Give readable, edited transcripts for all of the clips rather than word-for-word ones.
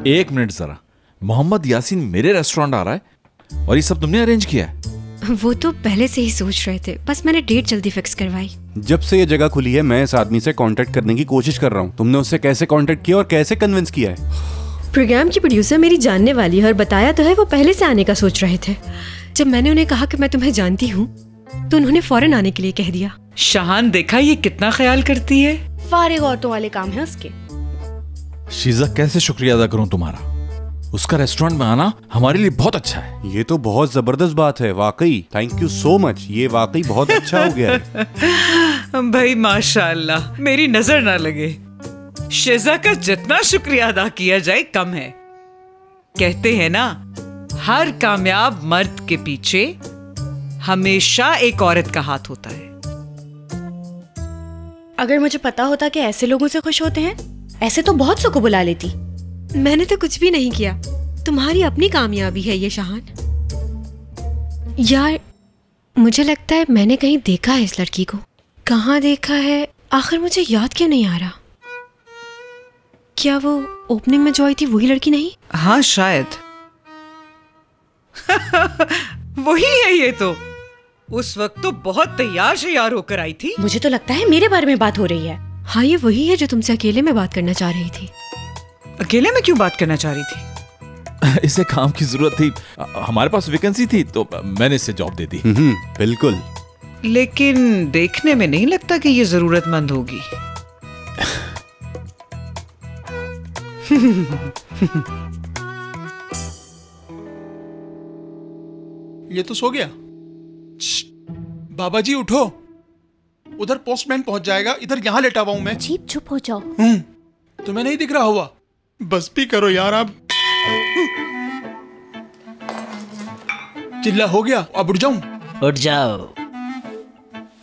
एक मिनट जरा, मोहम्मद यासीन मेरे रेस्टोरेंट आ रहा है और ये सब तुमने अरेंज किया है? वो तो पहले से ही सोच रहे थे, बस मैंने डेट जल्दी फिक्स करवाई। जब से ये जगह खुली है मैं इस आदमी से कांटेक्ट करने की कोशिश कर रहा हूँ। तुमने उससे कैसे कांटेक्ट किया और कैसे कन्विंस किया है? प्रोग्राम की प्रोड्यूसर मेरी जानने वाली है और बताया तो है वो पहले से आने का सोच रहे थे। जब मैंने उन्हें कहा कि मैं तुम्हें जानती हूँ तो उन्होंने फौरन आने के लिए कह दिया। शाहान देखा ये कितना ख्याल करती है। फारिग औरतों वाले काम है उसके। शीजा, कैसे शुक्रिया अदा करूं तुम्हारा? उसका रेस्टोरेंट में आना हमारे लिए बहुत अच्छा है। ये तो बहुत जबरदस्त बात है, वाकई थैंक यू सो मच। ये वाकई बहुत अच्छा हो गया है। भाई माशाअल्लाह, मेरी नजर ना लगे। शीजा का जितना शुक्रिया अदा किया जाए कम है। कहते हैं ना, हर कामयाब मर्द के पीछे हमेशा एक औरत का हाथ होता है। अगर मुझे पता होता कि ऐसे लोगों से खुश होते हैं, ऐसे तो बहुत सो को बुला लेती। मैंने तो कुछ भी नहीं किया, तुम्हारी अपनी कामयाबी है ये शाहान। यार मुझे लगता है मैंने कहीं देखा है इस लड़की को। कहाँ देखा है आखिर, मुझे याद क्यों नहीं आ रहा। क्या वो ओपनिंग में जो आई थी वही लड़की नहीं? हाँ शायद। वही है ये तो। उस वक्त तो बहुत तैयार श्यार होकर आई थी। मुझे तो लगता है मेरे बारे में बात हो रही है। हाँ ये वही है जो तुमसे अकेले में बात करना चाह रही थी। अकेले में क्यों बात करना चाह रही थी? इसे काम की जरूरत थी, हमारे पास वैकेंसी थी तो मैंने इसे जॉब दे दी। बिल्कुल। लेकिन देखने में नहीं लगता कि ये जरूरतमंद होगी। ये तो सो गया। बाबा जी उठो, उधर पोस्टमैन पहुंच जाएगा, इधर यहाँ लेटा हुआ हूं मैं। चीप चुप हो जाओ। तुम्हें नहीं दिख रहा हुआ? बस भी करो यार आप। चिल्ला हो गया, अब उठ जाऊं? उठ जाओ।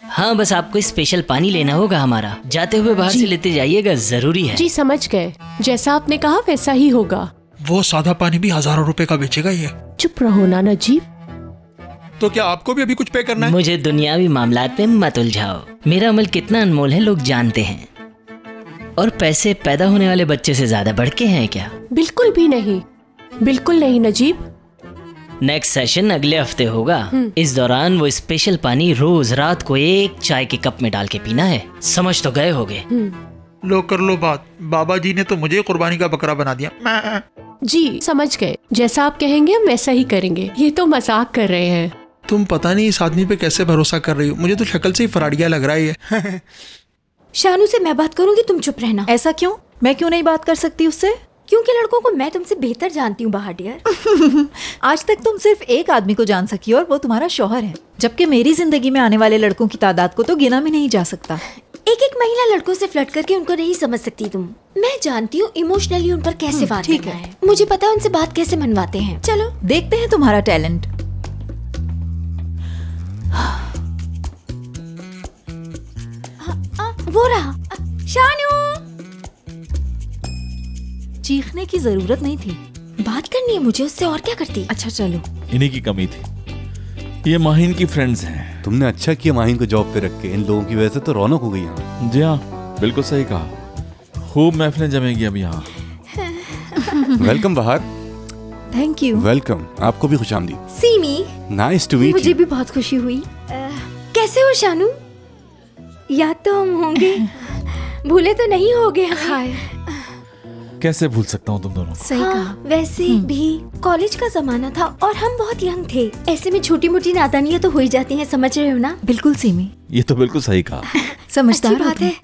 हाँ बस आपको स्पेशल पानी लेना होगा हमारा, जाते हुए बाहर से लेते जाइएगा, जरूरी है। जी समझ गए, जैसा आपने कहा वैसा ही होगा। वो सादा पानी भी हजारों रुपए का बेचेगा ये। चुप रहो ना नजीब। तो क्या आपको भी अभी कुछ पे करना है? मुझे दुनियावी मामलात में मत उलझाओ। मेरा अमल कितना अनमोल है लोग जानते हैं, और पैसे पैदा होने वाले बच्चे से ज्यादा बढ़ के हैं क्या? बिल्कुल भी नहीं, बिल्कुल नहीं नजीब। नेक्स्ट सेशन अगले हफ्ते होगा। इस दौरान वो स्पेशल पानी रोज रात को एक चाय के कप में डाल के पीना है। समझ तो गए होगे? लो कर लो बात। बाबा जी ने तो मुझे कुर्बानी का बकरा बना दिया। जी समझ गए, जैसा आप कहेंगे हम वैसा ही करेंगे। ये तो मजाक कर रहे हैं। तुम पता नहीं इस आदमी पे कैसे भरोसा कर रही हो, मुझे तो शक्ल से ही फराडिया लग रहा है ये। शानू से मैं बात करूंगी, तुम चुप रहना। ऐसा क्यों? मैं क्यों नहीं बात कर सकती उससे? क्योंकि लड़कों को मैं तुमसे बेहतर जानती हूँ बाहर डियर। आज तक तुम सिर्फ एक आदमी को जान सकी और वो तुम्हारा शौहर है, जबकि मेरी जिंदगी में आने वाले लड़कों की तादाद को तो गिना भी नहीं जा सकता। एक एक महिला लड़कों से फ्लर्ट करके उनको नहीं समझ सकती तुम। मैं जानती हूँ इमोशनली उन पर कैसे वार करना है। मुझे पता है उनसे बात कैसे मनवाते हैं। चलो देखते हैं तुम्हारा टैलेंट। वो रहा शानू। चीखने की जरूरत नहीं थी, बात करनी है मुझे उससे, और क्या करती। अच्छा चलो। इन्हीं की कमी थी, ये माहिन की फ्रेंड्स हैं। तुमने अच्छा किया माहिन को जॉब पे रख के, इन लोगों की वजह से तो रौनक हो गई यहाँ। जी हाँ बिल्कुल सही कहा, खूब महफिलें जमेंगी अब यहाँ। वेलकम बाहर। Thank you. वेलकम, आपको भी खुशामदीद। Seemi, nice to meet you. मुझे भी बहुत खुशी हुई। कैसे हो शानू? याद तो हम होंगे, भूले तो नहीं होगे? हाय। कैसे भूल सकता हूँ तुम दोनों? सही कहा। वैसे भी कॉलेज का जमाना था और हम बहुत यंग थे, ऐसे में छोटी मोटी नादानियां तो हो ही जाती हैं, समझ रहे हो ना? बिल्कुल सीमी, ये तो बिल्कुल सही कहा। समझदार बात है।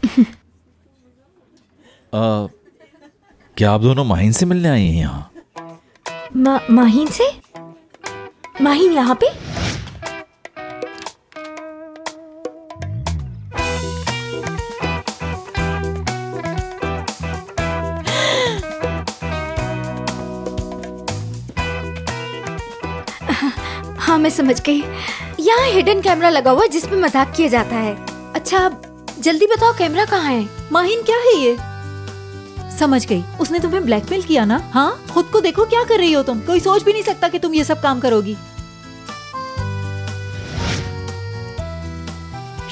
क्या आप दोनों माहिन से मिलने आई हैं यहाँ? माहिन से? माहिन यहाँ पे? हाँ मैं समझ गई, यहाँ हिडन कैमरा लगा हुआ है जिसपे मजाक किया जाता है। अच्छा जल्दी बताओ कैमरा कहाँ है? माहिन क्या है ये? समझ गई, उसने तुम्हें ब्लैकमेल किया ना? हाँ खुद को देखो क्या कर रही हो तुम। कोई सोच भी नहीं सकता कि तुम ये सब काम करोगी।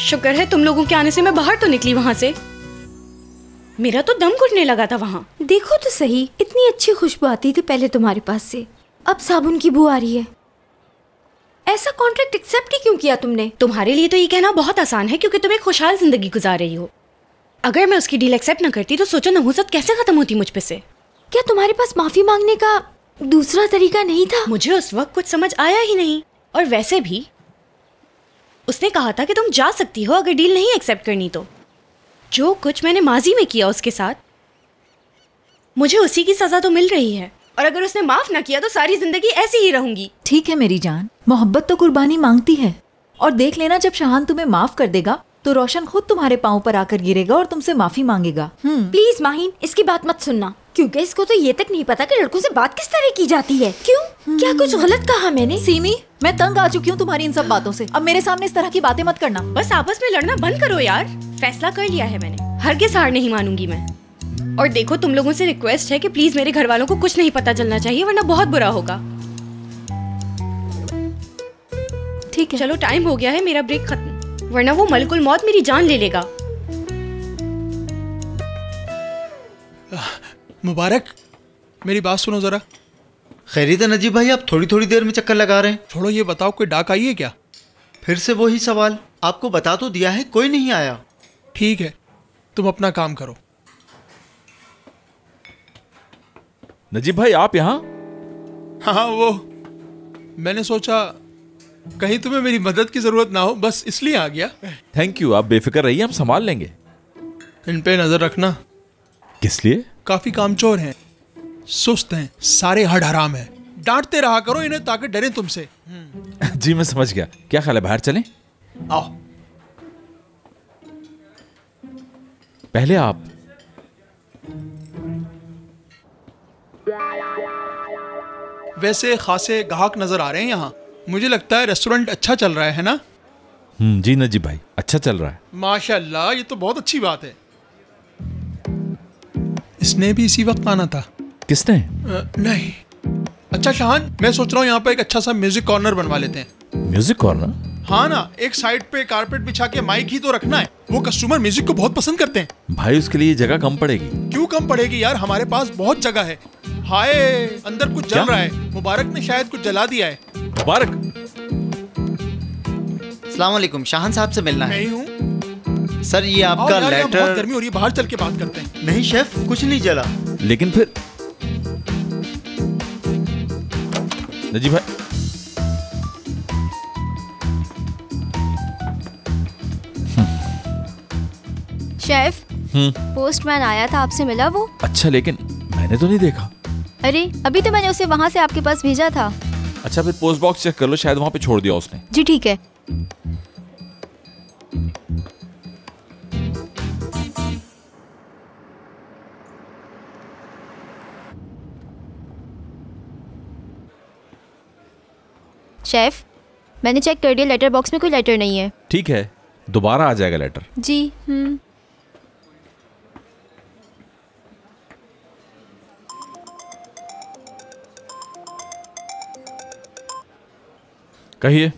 शुक्र है तुम लोगों के आने से मैं बाहर तो निकली वहाँ से। मेरा तो दम घुटने लगा था वहाँ। देखो तो सही, इतनी अच्छी खुशबू आती थी पहले तुम्हारे पास से, अब साबुन की बू आ रही है। ऐसा कॉन्ट्रैक्ट एक्सेप्ट ही क्यों किया तुमने? तुम्हारे लिए तो ये कहना बहुत आसान है क्योंकि तुम एक खुशहाल जिंदगी गुजार रही हो। अगर मैं उसकी डील एक्सेप्ट न करती तो सोचो नहुसत कैसे खत्म होती मुझ पे से। क्या तुम्हारे पास माफी मांगने का दूसरा तरीका नहीं था? मुझे उस वक्त कुछ समझ आया ही नहीं। और वैसे भी उसने कहा था कि तुम जा सकती हो अगर डील नहीं एक्सेप्ट करनी तो। जो कुछ मैंने माजी में किया उसके साथ, मुझे उसी की सजा तो मिल रही है। और अगर उसने माफ ना किया तो सारी जिंदगी ऐसी ही रहूंगी। ठीक है मेरी जान, मोहब्बत तो कुर्बानी मांगती है। और देख लेना, जब शाहान तुम्हें माफ कर देगा तो रोशन खुद तुम्हारे पाँव पर आकर गिरेगा और तुमसे माफी मांगेगा। प्लीज माहिन, इसकी बात मत सुनना, क्योंकि इसको तो ये तक नहीं पता कि लड़कों से बात किस तरह की जाती है। क्यों? क्या कुछ गलत कहा मैंने? सीमी, मैं तंग आ चुकी हूँ तुम्हारी इन सब बातों से। अब मेरे सामने इस तरह की बातें मत करना। बस आपस में लड़ना बंद करो यार। फैसला कर लिया है मैंने, हरगिज़ हार नहीं मानूंगी मैं। और देखो, तुम लोगों से रिक्वेस्ट है कि प्लीज मेरे घर वालों को कुछ नहीं पता चलना चाहिए, वरना बहुत बुरा होगा। ठीक है, चलो टाइम हो गया है, मेरा ब्रेक खत्म, वरना वो मलकुल मौत मेरी जान ले लेगा। मुबारक, मेरी बात सुनो जरा। खैरियत है नजीब भाई, आप थोड़ी थोड़ी देर में चक्कर लगा रहे हैं। छोड़ो ये बताओ, कोई डाक आई है क्या? फिर से वही सवाल, आपको बता तो दिया है कोई नहीं आया। ठीक है, तुम अपना काम करो। नजीब भाई आप यहाँ? हाँ, वो मैंने सोचा कहीं तुम्हें मेरी मदद की जरूरत ना हो, बस इसलिए आ गया। थैंक यू, आप बेफिक्र रहिए, हम संभाल लेंगे। इन पे नजर रखना। किस लिए? काफी कामचोर हैं, सुस्त हैं, सारे हड हराम हैं। डांटते रहा करो इन्हें ताकि डरें तुमसे। जी मैं समझ गया। क्या ख्याल है, बाहर चलें? आओ। पहले आप। वैसे खासे ग्राहक नजर आ रहे हैं यहाँ। मुझे लगता है रेस्टोरेंट अच्छा चल रहा है ना? जी नजीब भाई, अच्छा चल रहा है। माशाल्लाह, ये तो बहुत अच्छी बात है। इसने भी इसी वक्त आना था। किसने? नहीं। अच्छा शाहान, मैं सोच रहा हूँ यहाँ पर एक अच्छा सा म्यूजिक कॉर्नर बनवा लेते हैं। Music corner? हाँ ना, एक साइड पे कारपेट बिछा के माइक ही तो रखना है। वो कस्टमर म्यूजिक को बहुत पसंद करते हैं। भाई उसके लिए जगह कम पड़ेगी। क्यों कम पड़ेगी यार, हमारे पास बहुत जगह है। हाय, अंदर कुछ जल रहा है। मुबारक ने शायद कुछ जला दिया है। मुबारक। अस्सलाम वालेकुम, शाहान साहब से मिलना है। नहीं हूँ सर, ये आपका लेटर। बहुत गर्मी हो रही है, बाहर चल के बात करते हैं। नहीं शेफ, कुछ नहीं जला। लेकिन फिर नजीब भाई। शेफ, पोस्टमैन आया था, आपसे मिला वो? अच्छा, लेकिन मैंने तो नहीं देखा। अरे अभी तो मैंने उसे वहाँ से आपके पास भेजा था। अच्छा, फिर पोस्ट बॉक्स चेक कर लो, शायद वहाँ पे छोड़ दिया उसने। जी ठीक है। शेफ, मैंने चेक कर दिया, लेटर बॉक्स में कोई लेटर नहीं है। ठीक है, दोबारा आ जाएगा लेटर। जी। कहिए।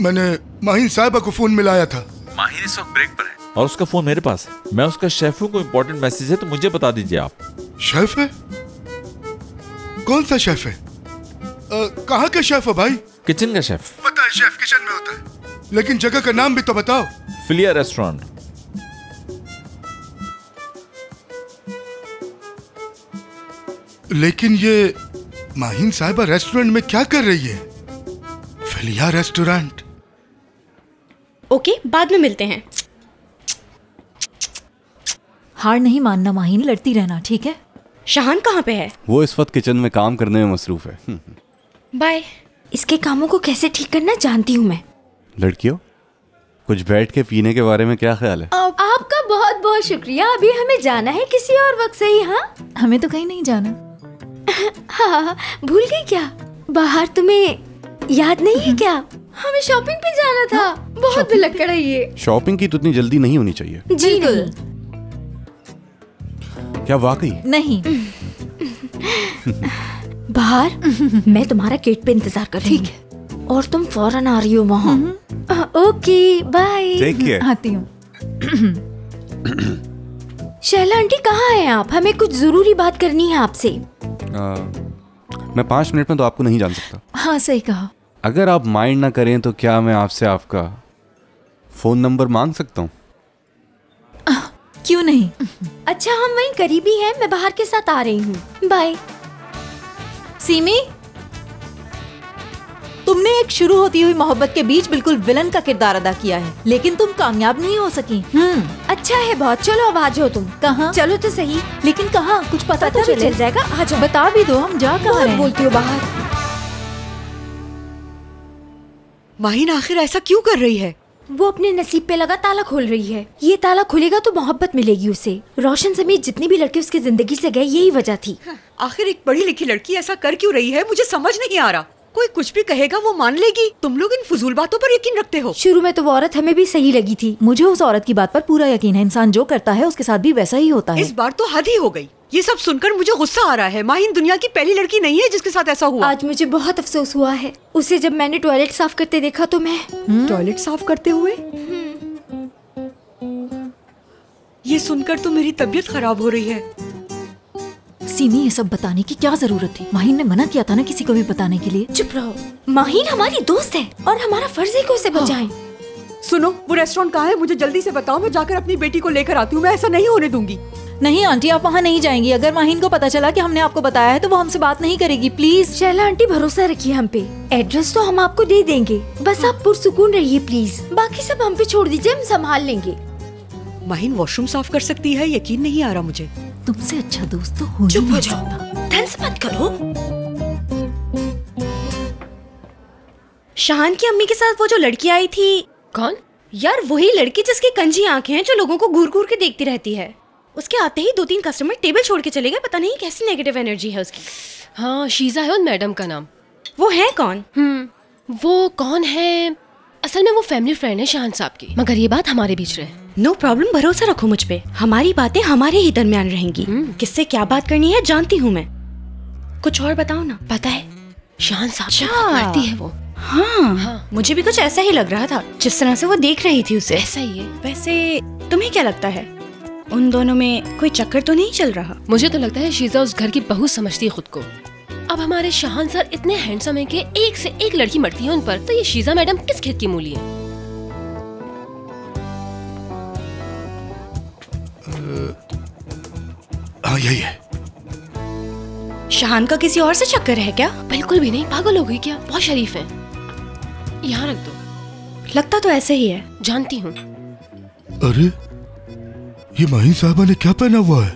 मैंने माहिन साहिबा को फोन मिलाया था। माहिन इस वक्त ब्रेक पर है और उसका फोन मेरे पास है। मैं उसका शेफों को इम्पोर्टेंट मैसेज है तो मुझे बता दीजिए आप। शेफ है? कौन सा शेफ है? कहाँ का शेफ है भाई? किचन का शेफ। पता है शेफ किचन में होता है, लेकिन जगह का नाम भी तो बताओ। Philia restaurant. लेकिन ये माहिन साहिबा रेस्टोरेंट में क्या कर रही है? Philia restaurant. ओके, बाद में मिलते हैं। हार नहीं मानना माहिन, लड़ती रहना, ठीक है? शाहान कहाँ पे है? वो इस वक्त किचन में काम करने में मसरूफ है। बाय। इसके कामों को कैसे ठीक करना जानती हूँ मैं। लड़कियों, कुछ बैठ के पीने के बारे में क्या ख्याल है? आपका बहुत बहुत शुक्रिया। अभी हमें जाना है किसी और वक्त सही। हाँ, हमें तो कहीं नहीं जाना। हाँ, भूल गई क्या? बाहर तुम्हें याद नहीं है क्या? हमें शॉपिंग पे जाना था। बहुत भुलक्कड़ है ये। शॉपिंग की तो इतनी जल्दी नहीं होनी चाहिए। जी नहीं। क्या वाकई? नहीं। बाहर मैं तुम्हारा गेट पे इंतजार कर रही हूँ और तुम फौरन आ रही हो वहाँ। Okay, bye. Take care. आती हूँ। शैला आंटी कहाँ हैं आप? हमें कुछ जरूरी बात करनी है आपसे। मैं 5 मिनट में तो आपको नहीं जान सकता। हाँ सही कहा। अगर आप माइंड ना करें तो क्या मैं आपसे आपका फोन नंबर मांग सकता हूँ? क्यों नहीं? अच्छा हम वहीं करीबी हैं, मैं बाहर के साथ आ रही हूँ। बाय। सीमी, तुमने एक शुरू होती हुई मोहब्बत के बीच बिल्कुल विलन का किरदार अदा किया है, लेकिन तुम कामयाब नहीं हो सकी। अच्छा है बहुत। चलो अब आ जाओ तुम। कहाँ? चलो तो सही। लेकिन कहाँ? कुछ पता तो चल जाएगा। आ जाओ। बता भी दो, हम जा कहाँ रहे हैं? बोलती हो बाहर। माहिन आखिर ऐसा क्यों कर रही है? वो अपने नसीब पे लगा ताला खोल रही है। ये ताला खुलेगा तो मोहब्बत मिलेगी उसे। रोशन समेत जितने भी लड़के उसकी जिंदगी से गए यही वजह थी। आखिर एक पढ़ी लिखी लड़की ऐसा कर क्यों रही है, मुझे समझ नहीं आ रहा। कोई कुछ भी कहेगा वो मान लेगी। तुम लोग इन फजूल बातों पर यकीन रखते हो। शुरू में तो वो औरत हमें भी सही लगी थी। मुझे उस औरत की बात पर पूरा यकीन है। इंसान जो करता है उसके साथ भी वैसा ही होता है। इस बार तो हद ही हो गई। ये सब सुनकर मुझे गुस्सा आ रहा है। माहिन दुनिया की पहली लड़की नहीं है जिसके साथ ऐसा हुआ। आज मुझे बहुत अफसोस हुआ है। उसे जब मैंने टॉयलेट साफ करते देखा तो मैं टॉयलेट साफ करते हुए? ये सुनकर तो मेरी तबीयत खराब हो रही है। सीमी, ये सब बताने की क्या जरूरत थी? माहिन ने मना किया था ना किसी को भी बताने के लिए। चुप रहो। माहिन हमारी दोस्त है और हमारा फर्ज है कि उसे बचाएं। सुनो, वो रेस्टोरेंट कहाँ है? मुझे जल्दी से बताओ, मैं जाकर अपनी बेटी को लेकर आती हूँ। मैं ऐसा नहीं होने दूंगी। नहीं आंटी, आप वहाँ नहीं जाएंगी। अगर माहिन को पता चला कि हमने आपको बताया है तो वो हमसे बात नहीं करेगी। प्लीज शैला आंटी, भरोसा रखिए हम पे। एड्रेस तो हम आपको दे देंगे, बस आप पुरसुकून रहिए प्लीज। बाकी सब हम पे छोड़ दीजिए, हम संभाल लेंगे। माहिन वॉशरूम साफ कर सकती है? यकीन नहीं आ रहा मुझे। तुमसे अच्छा दोस्त तो हो। चुप हो जाओ, ढंग से बात करो। शाहान की अम्मी के साथ वो जो लड़की आई थी। कौन? यार वही लड़की जिसकी कंजी आंखें हैं, जो लोगों को घूर घूर के देखती रहती है। उसके आते ही 2-3 कस्टमर टेबल छोड़ के चले गए। पता नहीं कैसी नेगेटिव एनर्जी है उसकी। हाँ, शीजा है उन मैडम का नाम। वो है कौन? वो कौन है? असल में वो फैमिली फ्रेंड है शाहान साहब की, मगर ये बात हमारे बीच रहे। नो प्रॉब्लम, भरोसा रखो मुझ पे। हमारी बातें हमारे ही दरमियान रहेंगी। किससे क्या बात करनी है जानती हूँ मैं। कुछ और बताओ ना। पता है, शाहान साहब से बात करती है वो। हाँ, मुझे भी कुछ ऐसा ही लग रहा था जिस तरह से वो देख रही थी उसे। ऐसा ही है। वैसे तुम्हें क्या लगता है, उन दोनों में कोई चक्कर तो नहीं चल रहा? मुझे तो लगता है शीजा उस घर की बहू समझती है खुद को। अब हमारे शाहान सर इतने हैंडसम हैं कि एक से एक लड़की मरती है उन पर, तो ये शीजा मैडम किस खेत की मूली है? हाँ यही है। शाहान का किसी और से चक्कर है क्या? बिल्कुल भी नहीं, पागल हो गई क्या? बहुत शरीफ है। यहाँ रख दो। लगता तो ऐसे ही है। जानती हूँ। अरे ये माहिन साहबा ने क्या पहना हुआ है?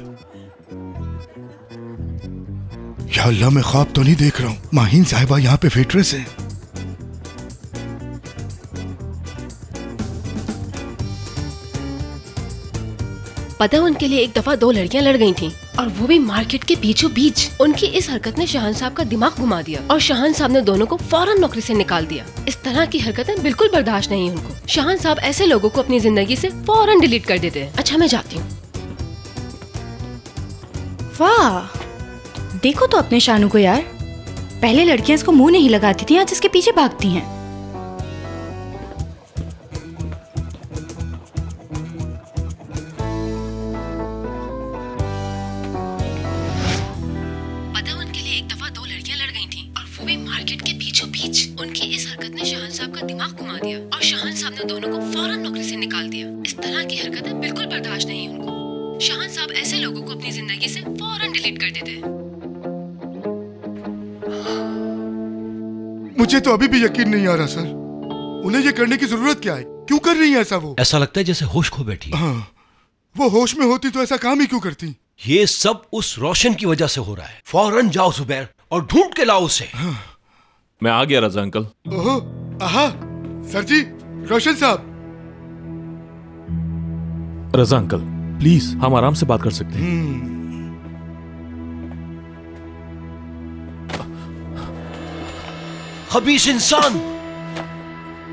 या अल्लाह, मैं ख्वाब तो नहीं देख रहा हूँ। माहिन साहिबा यहाँ पे वेट्रेस है। पता है उनके लिए एक दफा 2 लड़कियां लड़ गई थीं, और वो भी मार्केट के बीचों बीच। उनकी इस हरकत ने शाहान साहब का दिमाग घुमा दिया और शाहान साहब ने दोनों को फौरन नौकरी से निकाल दिया। इस तरह की हरकतें बिल्कुल बर्दाश्त नहीं उनको। शाहान साहब ऐसे लोगों को अपनी जिंदगी से फौरन डिलीट कर देते हैं। अच्छा मैं जाती हूँ। वाह, देखो तो अपने शानू को यार। पहले लड़कियां इसको मुंह नहीं लगाती थी, आज इसके पीछे भागती हैं। पता उनके लिए एक दफा 2 लड़कियां लड़ गई थीं, और वो भी मार्केट के बीचों बीच। उनकी इस हरकत ने शाहान साहब का दिमाग घुमा दिया और शाहान साहब ने दोनों को फौरन नौकरी से निकाल दिया। इस तरह की हरकतें बिल्कुल बर्दाश्त नहीं उनको। शाहान साहब ऐसे लोगों को अपनी जिंदगी से फौरन डिलीट कर देते हैं। मुझे तो अभी भी यकीन नहीं आ रहा सर। उन्हें ये करने की जरूरत क्या है? क्यों कर रही है ऐसा वो? ऐसा लगता है जैसे होश खो बैठी है। हाँ, वो होश में होती तो ऐसा काम ही क्यों करती? ये सब उस रोशन की वजह से हो रहा है। फौरन जाओ जुबैर और ढूंढ के लाओ उसे। हाँ। मैं आ गया रजा अंकल। ओहो, आहा, सर जी, रोशन साहब। रजा अंकल प्लीज, हम आराम से बात कर सकते हैं। खबीस इंसान,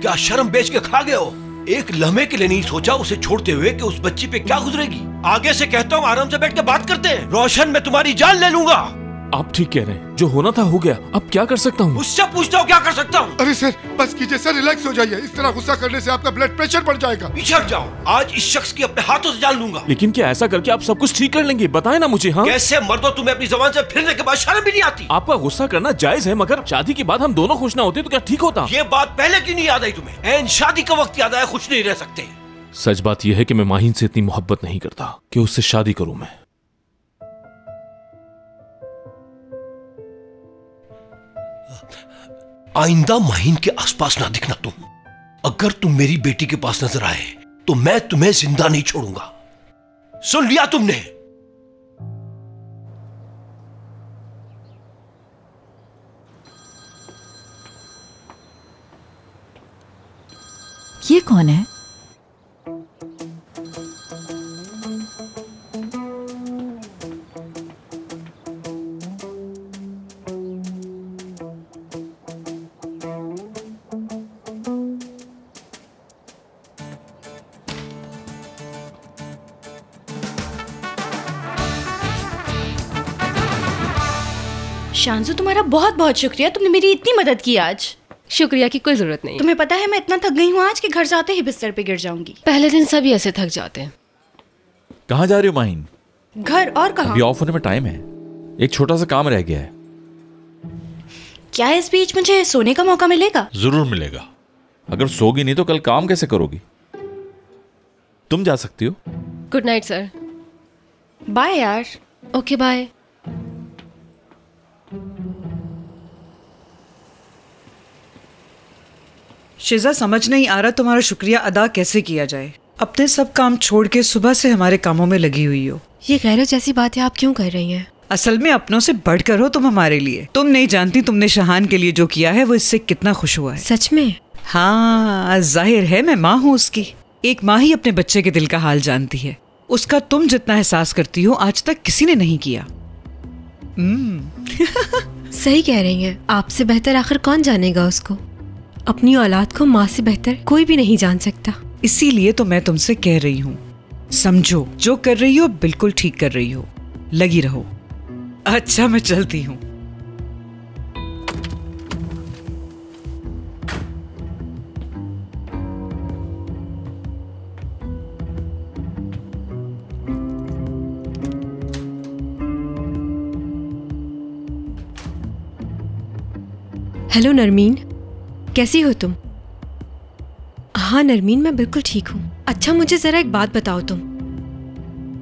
क्या शर्म बेच के खा गए हो? एक लम्हे के लिए नहीं सोचा उसे छोड़ते हुए कि उस बच्ची पे क्या गुजरेगी। आगे से कहता हूँ आराम से बैठ के बात करते हैं। रोशन, मैं तुम्हारी जान ले लूंगा। आप ठीक कह रहे हैं, जो होना था हो गया, अब क्या कर सकता हूँ? उससे पूछता हूँ क्या कर सकता हूँ? अरे सर बस कीजिए सर, रिलैक्स हो जाइए। इस तरह गुस्सा करने से आपका ब्लड प्रेशर बढ़ जाएगा। पीछे हट जाओ, आज इस शख्स की अपने हाथों से जान लूंगा। लेकिन क्या ऐसा करके आप सब कुछ ठीक कर लेंगे? बताए ना मुझे। हाँ, कैसे मर्दों तुम्हें अपनी जबान से फिरने के बाद शर्म भी नहीं आती? आपका गुस्सा करना जायज है, मगर शादी के बाद हम दोनों खुश ना होते तो क्या ठीक होता? ये बात पहले क्यों नहीं याद आई तुम्हें? ऐन शादी का वक्त याद आया, खुश नहीं रह सकते। सच बात यह है कि मैं माहिन से इतनी मोहब्बत नहीं करता कि उससे शादी करूं मैं। आइंदा माहिन के आसपास ना दिखना तुम। अगर तुम मेरी बेटी के पास नजर आए तो मैं तुम्हें जिंदा नहीं छोड़ूंगा। सुन लिया तुमने? ये कौन है? शांजू, तुम्हारा बहुत बहुत शुक्रिया, तुमने मेरी इतनी मदद की आज। शुक्रिया की कोई जरूरत नहीं। तुम्हें पता है मैं इतना थक गई हूँ आज कि घर जाते ही बिस्तर पे गिर जाऊंगी। पहले दिन सभी ऐसे थक जाते हैं। कहाँ जा रही हो माहिन? घर और कहाँ? अभी ऑफ होने में टाइम है, एक छोटा सा काम रह गया है। क्या इस बीच मुझे सोने का मौका मिलेगा? जरूर मिलेगा। अगर सोगी नहीं तो कल काम कैसे करोगी? तुम जा सकती हो। Good night sir. बाय यार। Okay bye. शिजा, समझ नहीं आ रहा तुम्हारा शुक्रिया अदा कैसे किया जाए। अपने सब काम छोड़ के सुबह से हमारे कामों में लगी हुई हो। ये गैरों जैसी बातें आप क्यों कर रही हैं? असल में अपनों से बढ़कर हो तुम हमारे लिए। तुम नहीं जानती तुमने शहान के लिए जो किया है वो इससे कितना खुश हुआ है। सच में? हाँ, जाहिर है मैं माँ हूँ उसकी। एक माँ ही अपने बच्चे के दिल का हाल जानती है। उसका तुम जितना एहसास करती हो आज तक किसी ने नहीं किया। सही कह रही हैं। आपसे बेहतर आखिर कौन जानेगा उसको? अपनी औलाद को माँ से बेहतर कोई भी नहीं जान सकता। इसीलिए तो मैं तुमसे कह रही हूँ, समझो जो कर रही हो बिल्कुल ठीक कर रही हो, लगी रहो। अच्छा मैं चलती हूँ। हेलो नरमीन, कैसी हो तुम? हाँ नरमीन, मैं बिल्कुल ठीक हूँ। अच्छा मुझे जरा एक बात बताओ, तुम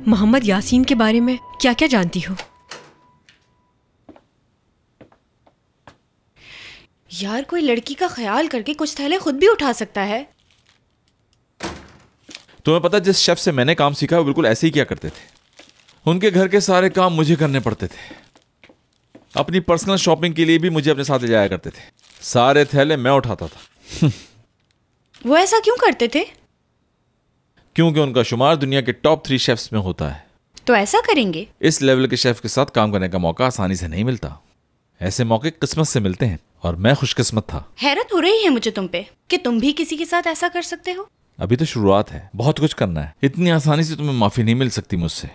मोहम्मद यासीन के बारे में क्या क्या जानती हो? यार, कोई लड़की का ख्याल करके कुछ थैले खुद भी उठा सकता है। तुम्हें पता, जिस शेफ से मैंने काम सीखा वो बिल्कुल ऐसे ही किया करते थे। उनके घर के सारे काम मुझे करने पड़ते थे। अपनी पर्सनल शॉपिंग के लिए भी मुझे अपने साथ ले जाया करते थे। सारे थैले मैं उठाता था। वो ऐसा क्यों करते थे? क्योंकि उनका शुमार दुनिया के टॉप 3 शेफ्स में होता है। तो ऐसा करेंगे? इस लेवल के शेफ के साथ काम करने का मौका आसानी से नहीं मिलता। ऐसे मौके किस्मत से मिलते हैं और मैं खुशकिस्मत था। हैरत हो रही है मुझे तुम पे कि तुम भी किसी के साथ ऐसा कर सकते हो। अभी तो शुरुआत है, बहुत कुछ करना है। इतनी आसानी से तुम्हें माफी नहीं मिल सकती मुझसे।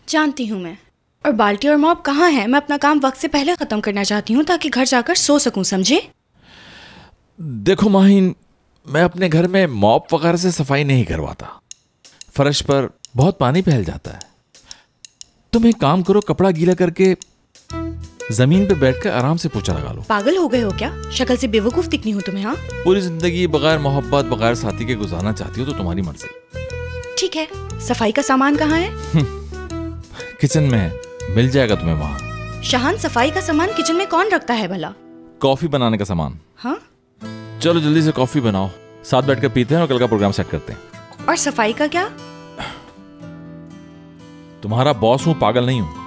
जानती हूँ मैं। और बाल्टी और मॉप कहाँ है? मैं अपना काम वक्त से पहले खत्म करना चाहती हूँ ताकि घर जाकर सो सकूं, समझे? देखो माहिन, मैं अपने घर में मॉप वगैरह से सफाई नहीं करवाता। फर्श पर बहुत पानी फैल जाता है। तुम एक काम करो, कपड़ा गीला करके जमीन पे बैठकर आराम से पोछा लगा लो। पागल हो गए हो क्या? शक्ल से बेवकूफ दिखनी हो तुम्हें? हाँ, पूरी जिंदगी बगैर मोहब्बत बगैर साथी के गुजारना चाहती हो तो तुम्हारी मर्जी। ठीक है, सफाई का सामान कहाँ है? किचन में है, मिल जाएगा तुम्हें वहां। शहान, सफाई का सामान किचन में कौन रखता है भला? कॉफी बनाने का सामान। हाँ, चलो जल्दी से कॉफी बनाओ, साथ बैठकर पीते हैं और कल का प्रोग्राम सेट करते हैं। और सफाई का क्या? तुम्हारा बॉस हूं, पागल नहीं हूं।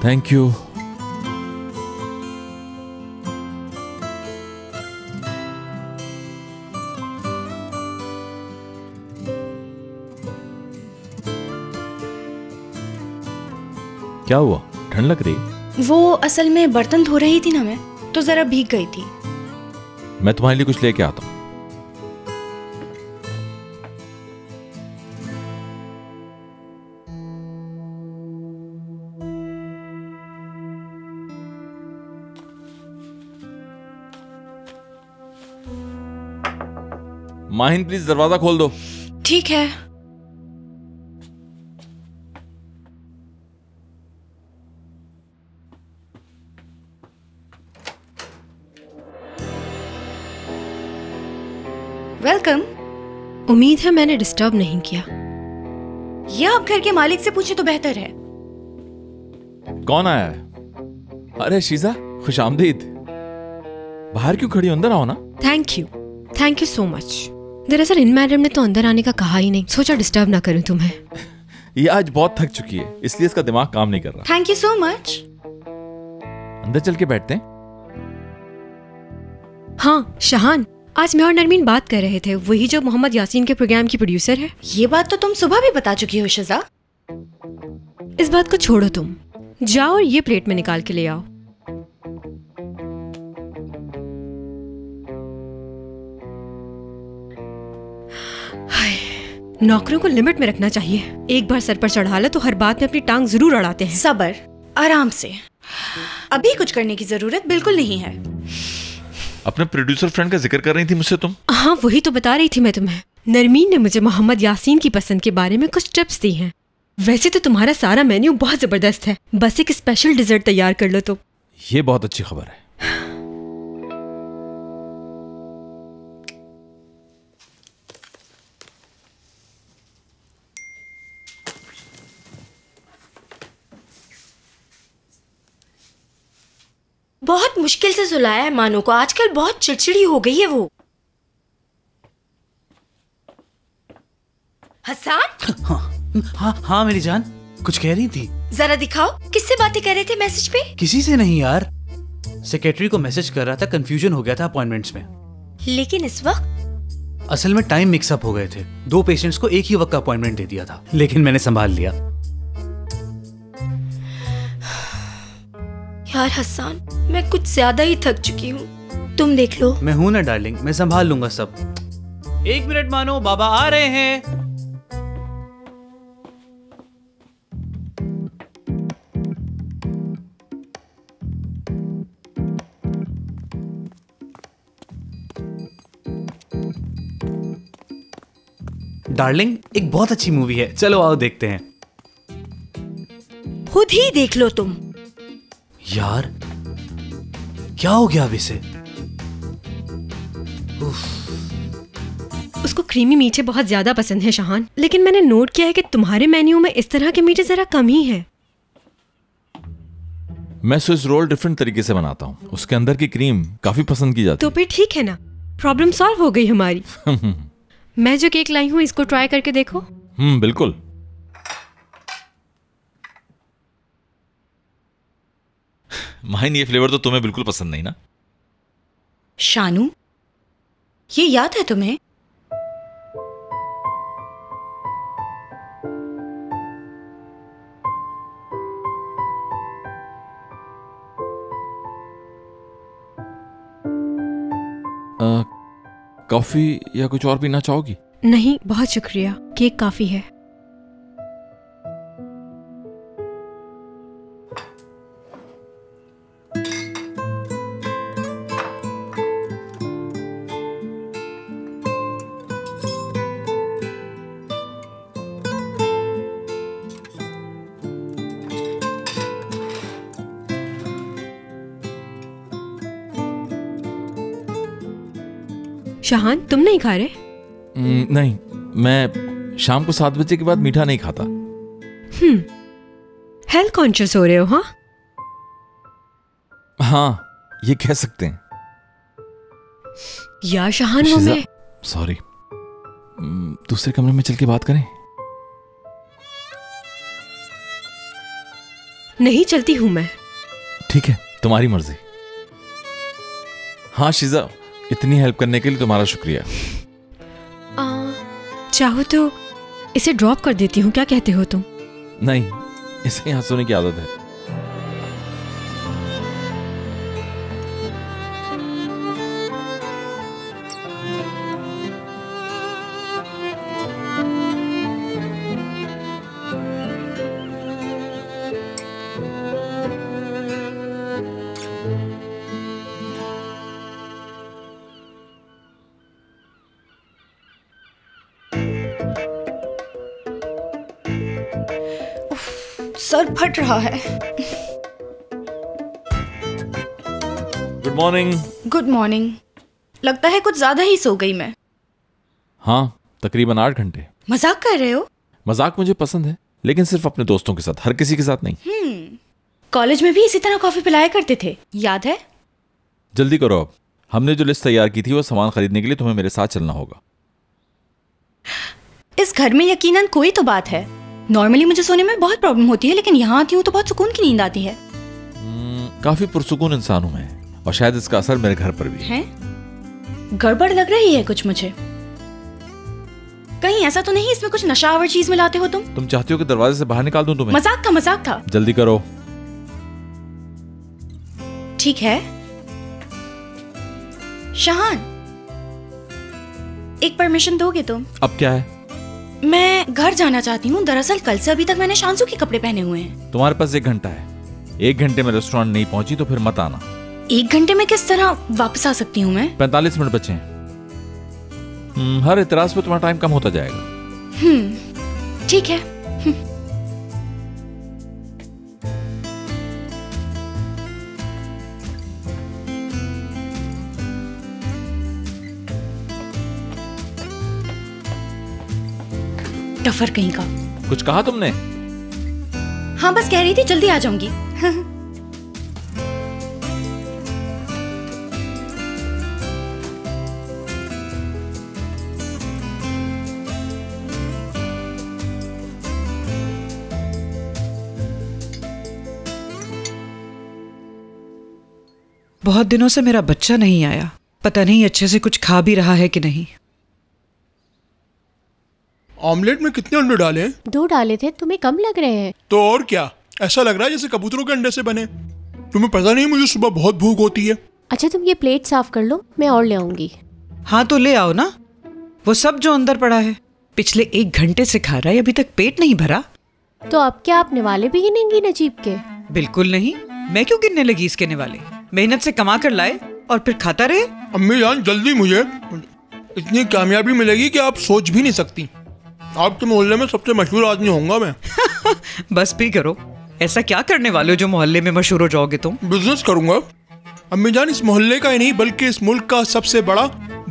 Thank you. क्या हुआ, ठंड लग रही? वो असल में बर्तन धो रही थी ना मैं, तो जरा भीग गई थी। मैं तुम्हारे लिए कुछ लेके आता हूँ। माहिन प्लीज दरवाजा खोल दो। ठीक है। वेलकम। उम्मीद है मैंने डिस्टर्ब नहीं किया। ये आप घर के मालिक से पूछे तो बेहतर है। कौन आया है? अरे शीजा, खुशामदीद। बाहर क्यों खड़ी हो, अंदर आओ ना। Thank you so much. दरअसल इन मैडम ने तो अंदर आने का कहा ही नहीं, सोचा डिस्टर्ब ना करूं तुम्हें। ये आज बहुत थक चुकी है, इसलिए इसका दिमाग काम नहीं कर रहा। Thank you so much. अंदर चल के बैठते हैं। हाँ शहान, आज मैं और नरमीन बात कर रहे थे, वही जो मोहम्मद यासीन के प्रोग्राम की प्रोड्यूसर है। ये बात तो तुम सुबह भी बता चुकी हो शिजा। इस बात को छोड़ो, तुम जाओ और ये प्लेट में निकाल के ले आओ। नौकरों को लिमिट में रखना चाहिए। एक बार सर पर चढ़ा ले तो हर बात में अपनी टांग जरूर अड़ाते हैं। सबर, आराम से। अभी कुछ करने की जरूरत बिल्कुल नहीं है। अपने प्रोड्यूसर फ्रेंड का जिक्र कर रही थी मुझसे तुम। हाँ वही तो बता रही थी मैं तुम्हें। नरमीन ने मुझे मोहम्मद यासीन की पसंद के बारे में कुछ टिप्स दी हैं। वैसे तो तुम्हारा सारा मेन्यू बहुत जबरदस्त है, बस एक स्पेशल डिजर्ट तैयार कर लो तो। ये बहुत अच्छी खबर है। बहुत मुश्किल से सुलाया है मानो को, आजकल बहुत चिड़चिड़ी हो गई है वो। हसन? हाँ मेरी जान, कुछ कह रही थी? जरा दिखाओ, किससे बातें कर रहे थे मैसेज पे? किसी से नहीं यार, सेक्रेटरी को मैसेज कर रहा था, कंफ्यूजन हो गया था अपॉइंटमेंट्स में। लेकिन इस वक्त? असल में टाइम मिक्सअप हो गए थे, 2 पेशेंट्स को एक ही वक्त का अपॉइंटमेंट दे दिया था, लेकिन मैंने संभाल लिया। यार हसन, मैं कुछ ज्यादा ही थक चुकी हूँ, तुम देख लो। मैं हूं ना डार्लिंग, मैं संभाल लूंगा सब। 1 मिनट मानो, बाबा आ रहे हैं। डार्लिंग, एक बहुत अच्छी मूवी है, चलो आओ देखते हैं। खुद ही देख लो तुम। यार क्या हो गया अब इसे? उसको क्रीमी मीठे बहुत ज्यादा पसंद है शहान, लेकिन मैंने नोट किया है कि तुम्हारे मेन्यू में इस तरह के मीठे जरा कम ही है। मैं स्विस रोल डिफरेंट तरीके से बनाता हूँ, उसके अंदर की क्रीम काफी पसंद की जाती है। तो फिर ठीक है ना, प्रॉब्लम सॉल्व हो गई हमारी। मैं जो केक लाई हूँ इसको ट्राई करके देखो। बिल्कुल। माहिन, ये फ्लेवर तो तुम्हें बिल्कुल पसंद नहीं ना? शानू, ये याद है तुम्हें? कॉफी या कुछ और पीना चाहोगी? नहीं बहुत शुक्रिया, केक काफी है। शहान, तुम नहीं खा रहे? नहीं, मैं शाम को 7 बजे के बाद मीठा नहीं खाता। हेल्थ कॉन्शियस हो रहे हो? हाँ, ये कह सकते हैं। यार शहान, वो मैं सॉरी, दूसरे कमरे में चल के बात करें? नहीं चलती हूं मैं। ठीक है, तुम्हारी मर्जी। हाँ शिजा, इतनी हेल्प करने के लिए तुम्हारा शुक्रिया। चाहो तो इसे ड्रॉप कर देती हूँ, क्या कहते हो तुम? नहीं, इसे यहाँ सोने की आदत है। सर फट रहा है। Good morning. Good morning. लगता है कुछ ज्यादा ही सो गई मैं। हाँ, तकरीबन 8 घंटे। मजाक कर रहे हो? मजाक मुझे पसंद है, लेकिन सिर्फ अपने दोस्तों के साथ, हर किसी के साथ नहीं। कॉलेज में भी इसी तरह कॉफी पिलाया करते थे, याद है? जल्दी करो, अब हमने जो लिस्ट तैयार की थी वो सामान खरीदने के लिए तुम्हें मेरे साथ चलना होगा। इस घर में यकीनन कोई तो बात है। नॉर्मली मुझे सोने में बहुत प्रॉब्लम होती है, लेकिन यहाँ आती हूँ तो बहुत सुकून की नींद आती है। काफी पुरसुकून इंसान हूँ मैं, और शायद इसका असर मेरे घर पर भी है। गड़बड़ लग रही है कुछ मुझे। कहीं ऐसा तो नहीं इसमें कुछ नशावर चीज मिलाते हो तुम? तुम चाहती हो कि दरवाजे से बाहर निकाल दूं तुम्हें? मजाक था। जल्दी करो। ठीक है। शाहान, एक परमिशन दोगे तुम? अब क्या है? मैं घर जाना चाहती हूँ। दरअसल कल से अभी तक मैंने शांसू के कपड़े पहने हुए हैं। तुम्हारे पास 1 घंटा है। 1 घंटे में रेस्टोरेंट नहीं पहुंची तो फिर मत आना। 1 घंटे में किस तरह वापस आ सकती हूँ मैं? 45 मिनट बचे हैं। हर इतराज पे तुम्हारा टाइम कम होता जाएगा। ठीक है। टफर कहीं का। कुछ कहा तुमने? हाँ, बस कह रही थी जल्दी आ जाऊंगी। बहुत दिनों से मेरा बच्चा नहीं आया। पता नहीं अच्छे से कुछ खा भी रहा है कि नहीं। ऑमलेट में कितने अंडे डाले हैं? 2 डाले थे, तुम्हें कम लग रहे हैं। तो और क्या, ऐसा लग रहा है जैसे कबूतरों के अंडे से बने। तुम्हें पता नहीं मुझे सुबह बहुत भूख होती है। अच्छा, तुम ये प्लेट साफ कर लो, मैं और ले आऊंगी। हाँ तो ले आओ ना, वो सब जो अंदर पड़ा है। पिछले 1 घंटे से खा रहा है, अभी तक पेट नहीं भरा। तो अब क्या आप निवाले भी गिनेंगी नजीब के? बिल्कुल नहीं, मैं क्यों गिनने लगी इसके निवाले। मेहनत से कमा कर लाए और फिर खाता रहे। अम्मी जान, जल्दी मुझे इतनी कामयाबी मिलेगी कि आप सोच भी नहीं सकती। आपके मोहल्ले में सबसे मशहूर आदमी होऊंगा मैं। बस भी करो। ऐसा क्या करने वाले हो जो मोहल्ले में मशहूर हो जाओगे तुम? बिजनेस करूंगा अम्मी जान। इस मोहल्ले का ही नहीं बल्कि इस मुल्क का सबसे बड़ा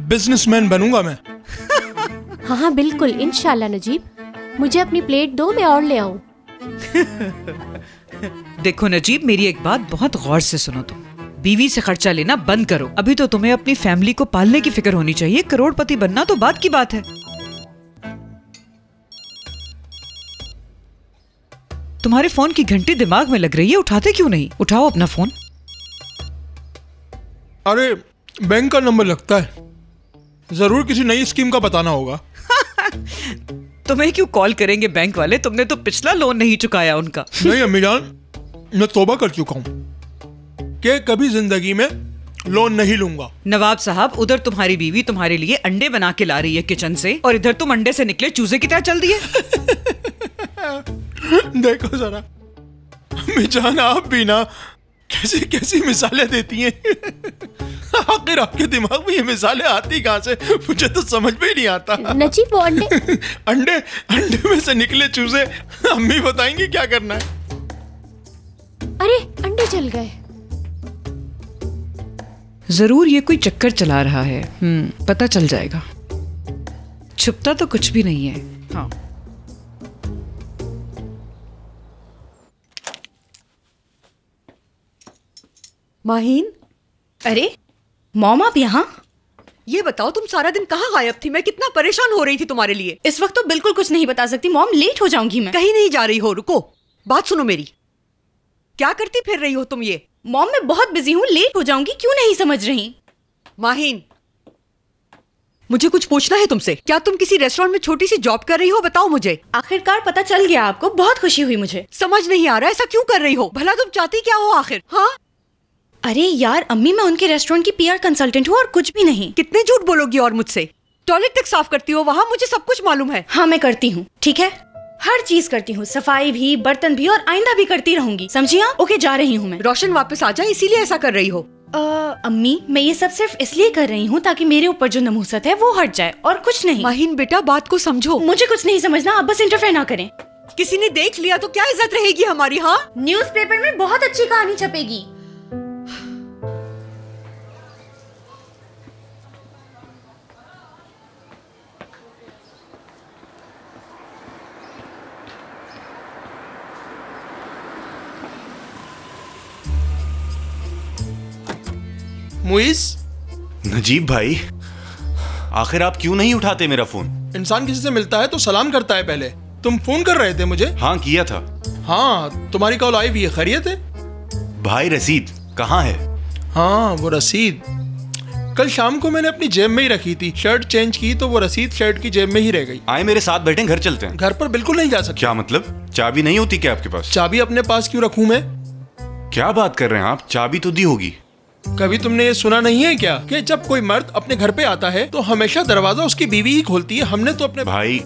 बिजनेसमैन बनूंगा मैं। हाँ बिल्कुल, इंशाल्लाह नजीब। मुझे अपनी प्लेट दो, मैं और ले आऊं। देखो नजीब, मेरी एक बात बहुत गौर से सुनो। तुम बीवी से खर्चा लेना बंद करो। अभी तो तुम्हें अपनी फैमिली को पालने की फिक्र होनी चाहिए। करोड़पति बनना तो बात की बात है। तुम्हारे फोन की घंटी दिमाग में लग रही है, उठाते क्यों नहीं? उठाओ अपना फोन। अरे बैंक का नंबर लगता है, जरूर किसी नई स्कीम का बताना होगा। तुम्हें क्यों कॉल करेंगे बैंक वाले? तुमने तो पिछला लोन नहीं चुकाया उनका। नहीं अम्मी जान, मैं तौबा कर चुका हूँ कि कभी जिंदगी में लोन नहीं लूंगा। नवाब साहब, उधर तुम्हारी बीवी तुम्हारे लिए अंडे बना के ला रही है किचन से, और इधर तुम अंडे से निकले चूजे की तरह चल दिए। देखो जरा अम्मी जान, आप भी ना कैसी कैसी मिसालें देती हैं। आखिर आपके दिमाग में ये मिसालें आती कहाँ से, मुझे तो समझ में ही नहीं आता। नजीब, वो अंडे में से निकले चूजे, अम्मी बताएंगी क्या करना है। अरे अंडे जल गए। जरूर ये कोई चक्कर चला रहा है। पता चल जाएगा। छुपता तो कुछ भी नहीं है। हाँ, माहीन। अरे मॉम, आप यहाँ? ये बताओ, तुम सारा दिन कहाँ गायब थी? मैं कितना परेशान हो रही थी तुम्हारे लिए। इस वक्त तो बिल्कुल कुछ नहीं बता सकती मॉम, लेट हो जाऊंगी मैं। कहीं नहीं जा रही हो, रुको, बात सुनो मेरी। क्या करती फिर रही हो तुम ये? मॉम, मैं बहुत बिजी हूँ, लेट हो जाऊंगी। क्यों नहीं समझ रही? माहीन, मुझे कुछ पूछना है तुमसे। क्या तुम किसी रेस्टोरेंट में छोटी सी जॉब कर रही हो? बताओ मुझे। आखिरकार पता चल गया आपको, बहुत खुशी हुई मुझे। समझ नहीं आ रहा ऐसा क्यों कर रही हो? भला तुम चाहती क्या हो आखिर? हाँ, अरे यार अम्मी, मैं उनके रेस्टोरेंट की पीआर कंसल्टेंट हूँ और कुछ भी नहीं। कितने झूठ बोलोगी और मुझसे? टॉयलेट तक साफ करती हो वहाँ, मुझे सब कुछ मालूम है। हाँ मैं करती हूँ, ठीक है, हर चीज करती हूँ, सफाई भी, बर्तन भी, और आइंदा भी करती रहूंगी, समझी आप? ओके, जा रही हूँ मैं। रोशन वापस आ जाए इसीलिए ऐसा कर रही हो? अम्मी, मैं ये सब सिर्फ इसलिए कर रही हूँ ताकि मेरे ऊपर जो नमूसत है वो हट जाए, और कुछ नहीं। माहीन बेटा, बात को समझो। मुझे कुछ नहीं समझना, आप बस इंटरफेयर ना करें। किसी ने देख लिया तो क्या इज्जत रहेगी हमारी? हाँ, न्यूज़पेपर में बहुत अच्छी कहानी छपेगी। मुइज, नजीब भाई, आखिर आप क्यों नहीं उठाते मेरा फोन? इंसान किसी से मिलता है तो सलाम करता है पहले। तुम फोन कर रहे थे मुझे? हाँ किया था। हाँ, तुम्हारी कॉल आई भी है, खैरियत है? भाई रसीद कहाँ है? हाँ वो रसीद कल शाम को मैंने अपनी जेब में ही रखी थी। शर्ट चेंज की तो वो रसीद शर्ट की जेब में ही रह गई। आए मेरे साथ बैठे, घर चलते हैं। घर पर बिल्कुल नहीं जा सकते। क्या मतलब? चाबी नहीं होती क्या आपके पास? चाबी अपने पास क्यों रखूं मैं? क्या बात कर रहे हैं आप? चाबी तो दी होगी। कभी तुमने ये सुना नहीं है क्या कि जब कोई मर्द अपने घर पे आता है तो हमेशा दरवाजा उसकी बीवी ही खोलती है? हमने तो अपने भाई,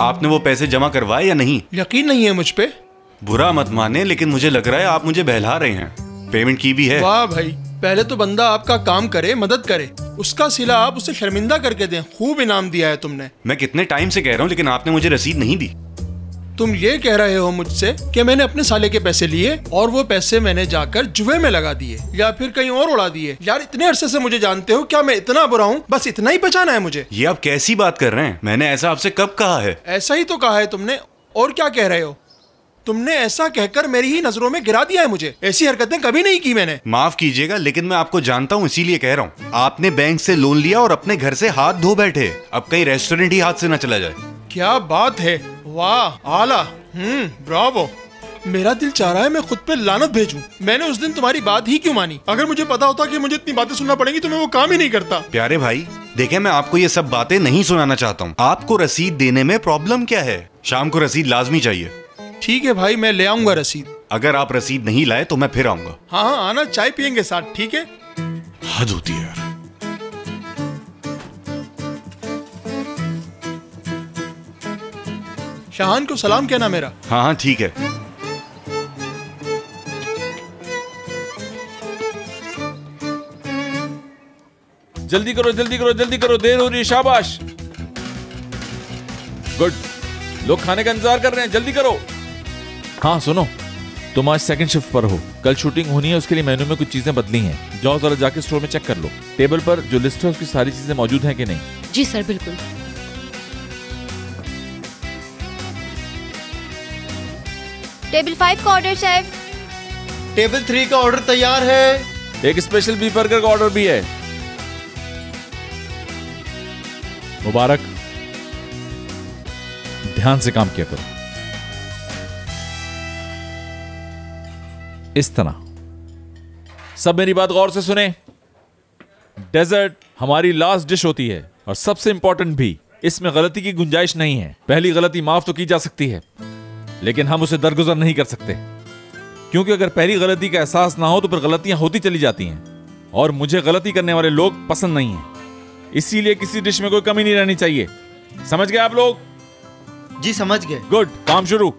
आपने वो पैसे जमा करवाए या नहीं? यकीन नहीं है मुझ पे? बुरा मत माने, लेकिन मुझे लग रहा है आप मुझे बहला रहे हैं। पेमेंट की भी है। वाह भाई, पहले तो बंदा आपका काम करे, मदद करे, उसका सिला आप उसे शर्मिंदा करके दें। खूब इनाम दिया है तुमने। मैं कितने टाइम से कह रहा हूँ, लेकिन आपने मुझे रसीद नहीं दी। तुम ये कह रहे हो मुझसे कि मैंने अपने साले के पैसे लिए और वो पैसे मैंने जाकर जुए में लगा दिए या फिर कहीं और उड़ा दिए? यार इतने अरसे से मुझे जानते हो, क्या मैं इतना बुरा हूँ? बस इतना ही पहचाना है मुझे? ये आप कैसी बात कर रहे हैं? मैंने ऐसा आपसे कब कहा है? ऐसा ही तो कहा है तुमने। और क्या कह रहे हो? तुमने ऐसा कहकर मेरी ही नजरों में गिरा दिया है मुझे। ऐसी हरकतें कभी नहीं की मैंने। माफ कीजिएगा, लेकिन मैं आपको जानता हूँ, इसीलिए कह रहा हूँ। आपने बैंक से लोन लिया और अपने घर से हाथ धो बैठे। अब कहीं रेस्टोरेंट ही हाथ से न चला जाए। क्या बात है, वाह, आला, ब्रावो। मेरा दिल चाह रहा है मैं खुद पे लानत भेजूं। मैंने उस दिन तुम्हारी बात ही क्यों मानी? अगर मुझे पता होता कि मुझे इतनी बातें सुनना पड़ेंगी तो मैं वो काम ही नहीं करता। प्यारे भाई देखें, मैं आपको ये सब बातें नहीं सुनाना चाहता हूँ। आपको रसीद देने में प्रॉब्लम क्या है? शाम को रसीद लाजमी चाहिए। ठीक है भाई, मैं ले आऊंगा रसीद। अगर आप रसीद नहीं लाए तो मैं फिर आऊंगा। हाँ हाँ आना, चाय पियेंगे साथ, ठीक है? हद होती है यार। शाहान को सलाम कहना मेरा। हाँ हाँ ठीक है। जल्दी करो जल्दी करो जल्दी करो, देर हो रही है। शाबाश, गुड। लोग खाने का इंतजार कर रहे हैं, जल्दी करो। हाँ सुनो, तुम आज सेकंड शिफ्ट पर हो, कल शूटिंग होनी है, उसके लिए मेनू में कुछ चीजें बदली हैं। जाओ जरा जाके स्टोर में चेक कर लो, टेबल पर जो लिस्ट है उसकी सारी चीजें मौजूद हैं कि नहीं। जी सर, बिल्कुल। टेबल 5 का ऑर्डर शेफ। टेबल 3 का ऑर्डर तैयार है। एक स्पेशल बीफ बर्गर का ऑर्डर भी है। मुबारक, ध्यान से काम किया करो। इस तरह सब मेरी बात गौर से सुने। डेजर्ट हमारी लास्ट डिश होती है और सबसे इंपॉर्टेंट भी। इसमें गलती की गुंजाइश नहीं है। पहली गलती माफ तो की जा सकती है, लेकिन हम उसे दरगुजर नहीं कर सकते, क्योंकि अगर पहली गलती का एहसास ना हो तो फिर गलतियां होती चली जाती हैं, और मुझे गलती करने वाले लोग पसंद नहीं हैं। इसीलिए किसी डिश में कोई कमी नहीं रहनी चाहिए। समझ गए आप लोग? जी समझ गए। गुड, काम शुरू।